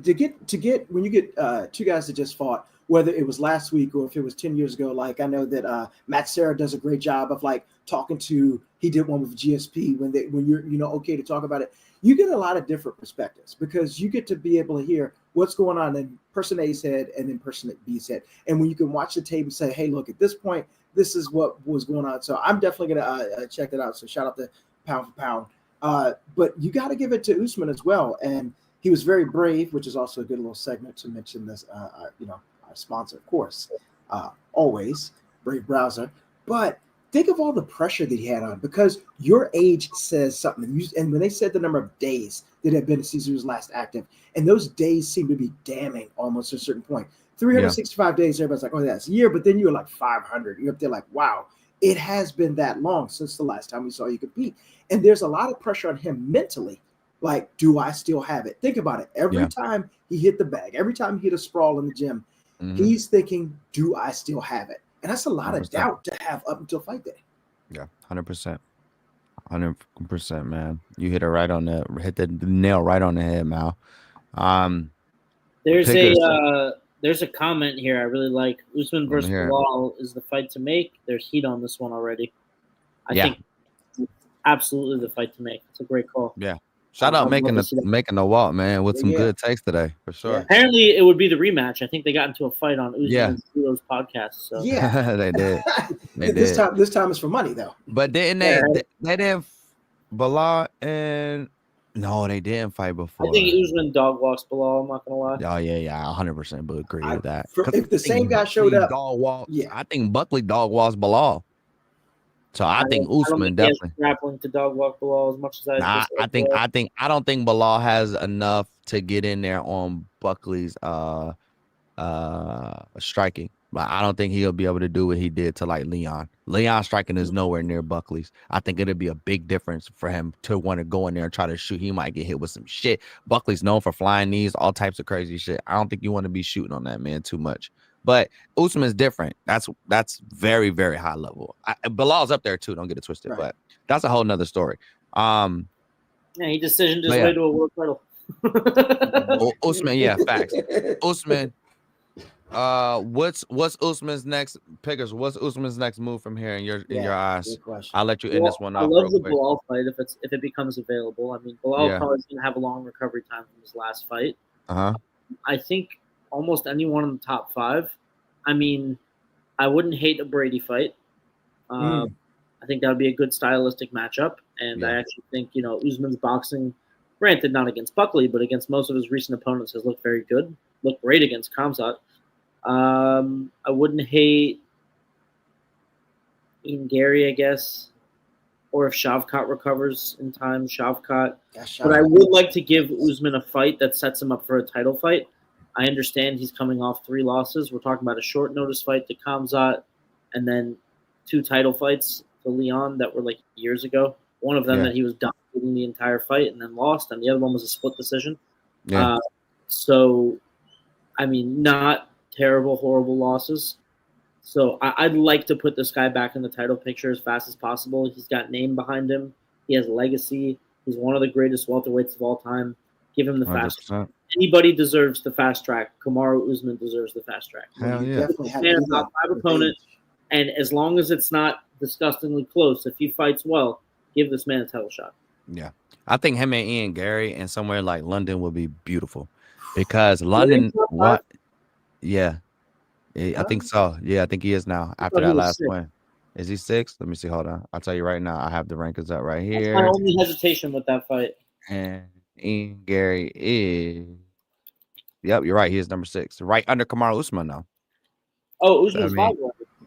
To get when you get two guys that just fought, whether it was last week or if it was 10 years ago. Like I know that Matt Serra does a great job of like talking to. He did one with GSP when you're okay to talk about it. You get a lot of different perspectives because you get to be able to hear what's going on in person A's head and then person B's head, and when you can watch the tape and say, hey, look, at this point, this is what was going on. So I'm definitely gonna check that out. So shout out to Pound for Pound. But you got to give it to Usman as well, and he was very brave, which is also a good little segment to mention this. Our sponsor, of course, always Brave Browser. But think of all the pressure that he had on because your age says something. And when they said the number of days that had been since he was last active, and those days seem to be damning almost to a certain point. 365 days, everybody's like, oh, that's a year. But then you're like 500. You're up there like, wow, it has been that long since the last time we saw you compete. And there's a lot of pressure on him mentally. Like, do I still have it? Think about it. Every time he hit the bag, every time he hit a sprawl in the gym, he's thinking, do I still have it? And that's a lot 100%. Of doubt to have up until fight day. Yeah, 100%. 100%, man. You hit the nail right on the head, Mal. There's a comment here I really like. Usman versus Belal is the fight to make. There's heat on this one already. I think absolutely the fight to make. It's a great call. Yeah. Shout out making the walk, man, with some good takes today, for sure. Yeah. Apparently, it would be the rematch. I think they got into a fight on Usman and Zero's podcast. So. Yeah, they did. This time is for money, though. But didn't they didn't Belal and no, they didn't fight before. I think Usman dog walks Belal. I'm not gonna lie. Oh yeah, 100% would agree with that. If the same guy showed up, I think Buckley dog walks Belal. So I think Usman definitely grappling to dog walk Belal as much as I. I don't think Belal has enough to get in there on Buckley's striking. But I don't think he'll be able to do what he did to like Leon. Leon's striking is nowhere near Buckley's. I think it'll be a big difference for him to want to go in there and try to shoot. He might get hit with some shit. Buckley's known for flying knees, all types of crazy shit. I don't think you want to be shooting on that man too much. But Usman's different. That's very, very high level. Bilal's up there too. Don't get it twisted. Right. But that's a whole nother story. He decisioned his way to a world title. Usman, facts. Usman. What's Usman's next pickers? What's Usman's next move from here in your eyes? I'll let you end this one off. I love the Belal fight if it becomes available. I mean, Belal probably is gonna have a long recovery time from his last fight. I think almost anyone in the top 5. I mean, I wouldn't hate a Brady fight. I think that would be a good stylistic matchup, and I actually think Usman's boxing, granted not against Buckley, but against most of his recent opponents, has looked very good. Looked great against Khamzat. I wouldn't hate Ian Garry, I guess, or if Shavkat recovers in time, Shavkat. But I would like to give Usman a fight that sets him up for a title fight. I understand he's coming off 3 losses. We're talking about a short notice fight to Khamzat and then 2 title fights to Leon that were like years ago. One of them that he was dominating the entire fight and then lost, and the other one was a split decision. So, I mean, not terrible, horrible losses. So I'd like to put this guy back in the title picture as fast as possible. He's got name behind him. He has legacy. He's one of the greatest welterweights of all time. Give him the fast track. Anybody deserves the fast track. Kamaru Usman deserves the fast track. Hell yeah. Man, a top 5 opponent, and as long as it's not disgustingly close, if he fights well, give this man a title shot. Yeah. I think him and Ian Garry and somewhere like London would be beautiful. Because London, what? Yeah. I think so. Yeah, I think he is now after that last win. Is he 6? Let me see. Hold on. I'll tell you right now. I have the rankings up right here. That's my only hesitation with that fight. And Ian Garry is. Yep, you're right. He is number 6. Right under Kamaru Usman now. Oh, Usman's 5.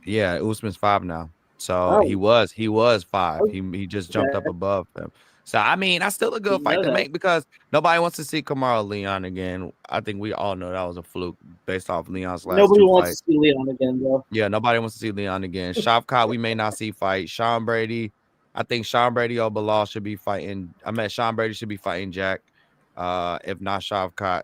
Yeah, Usman's 5 now. So he was 5. He just jumped up above him. So, I mean, that's still a good fight to make because nobody wants to see Kamaru Leon again. I think we all know that was a fluke based off Leon's last Nobody 2 wants fights. to see Leon again, bro. Yeah, nobody wants to see Leon again. Shavkat, we may not see fight. Sean Brady, I think Sean Brady or Belal should be fighting. Sean Brady should be fighting Jack, if not Shavkat.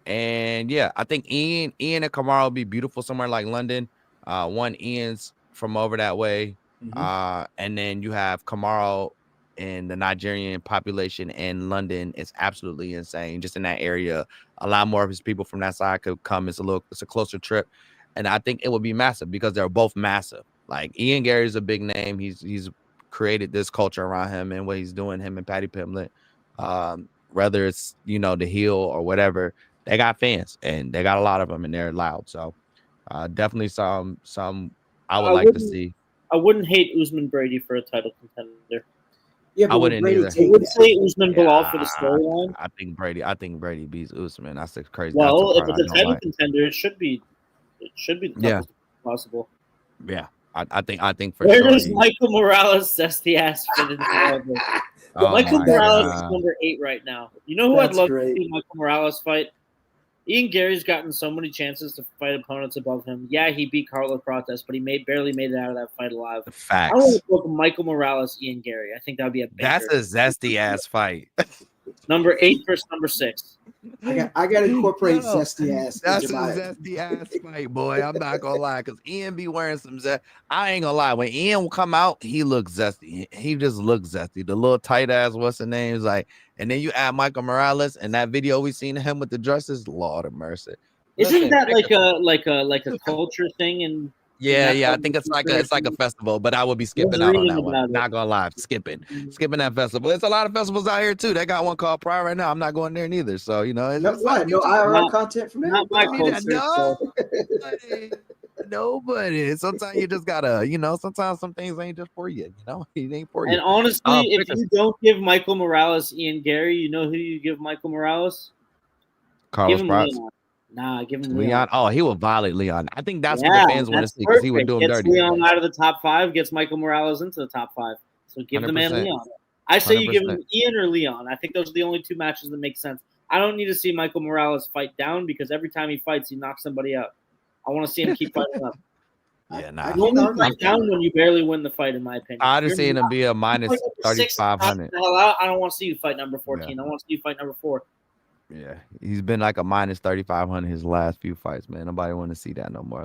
And, yeah, I think Ian and Kamaru will be beautiful somewhere like London. One Ian's from over that way. And then you have Kamaru. And the Nigerian population in London is absolutely insane. Just in that area, a lot more of his people from that side could come. It's a closer trip, and I think it would be massive because they're both massive. Like Ian Garry is a big name. He's created this culture around him and what he's doing. Him and Patty Pimblett, whether it's the heel or whatever, they got fans and they got a lot of them and they're loud. So definitely some I would like to see. I wouldn't hate Usman Brady for a title contender. Yeah, but I wouldn't either. I would say Usman Belal for the storyline. I think Brady beats Usman. That's crazy. Well, if it's a title contender, it should be the toughest possible. Yeah, I think for Where sure. does Michael Morales zesty ass fit into all of this? Michael Morales is number 8 right now. You know who I'd love to see Michael Morales fight? Ian Garry's gotten so many chances to fight opponents above him. Yeah, he beat Carlos Prates, but he barely made it out of that fight alive. Facts. I want to book Michael Morales, Ian Garry. I think that would be a banger. That's a zesty ass fight. Number 8 versus number 6. I got to incorporate zesty ass. That's a zesty ass fight, boy. I'm not gonna lie, because Ian be wearing some zest. I ain't gonna lie. When Ian will come out, he looks zesty. He just looks zesty. The little tight ass, what's the name? Like, and then you add Michael Morales and that video we seen of him with the dresses. Lord of mercy. Isn't that like a culture thing? And yeah. I think it's like a festival, but I would be skipping out on that one. Not gonna lie, skipping that festival. There's a lot of festivals out here too. They got one called Pride right now. I'm not going there neither. So no IRL content from not my culture. Nobody. Sometimes you just gotta, sometimes some things ain't just for you. It ain't for you. And honestly, if you don't give Michael Morales Ian Garry, you know who you give Michael Morales? Carlos Prates. Nah, give him Leon. Oh, he will violate Leon. I think that's what the fans want to see because he would do him dirty. Leon out of the top 5, gets Michael Morales into the top 5. So give the man Leon. I say 100%. You give him Ian or Leon. I think those are the only 2 matches that make sense. I don't need to see Michael Morales fight down because every time he fights, he knocks somebody out. I want to see him keep fighting up. Yeah, nah. You only fight down when you barely win the fight, in my opinion. I'd have seen him be a minus 3,500. I don't want to see you fight number 14. I want to see you fight number 4. Yeah, he's been like a minus 3,500 his last few fights, man. Nobody want to see that no more.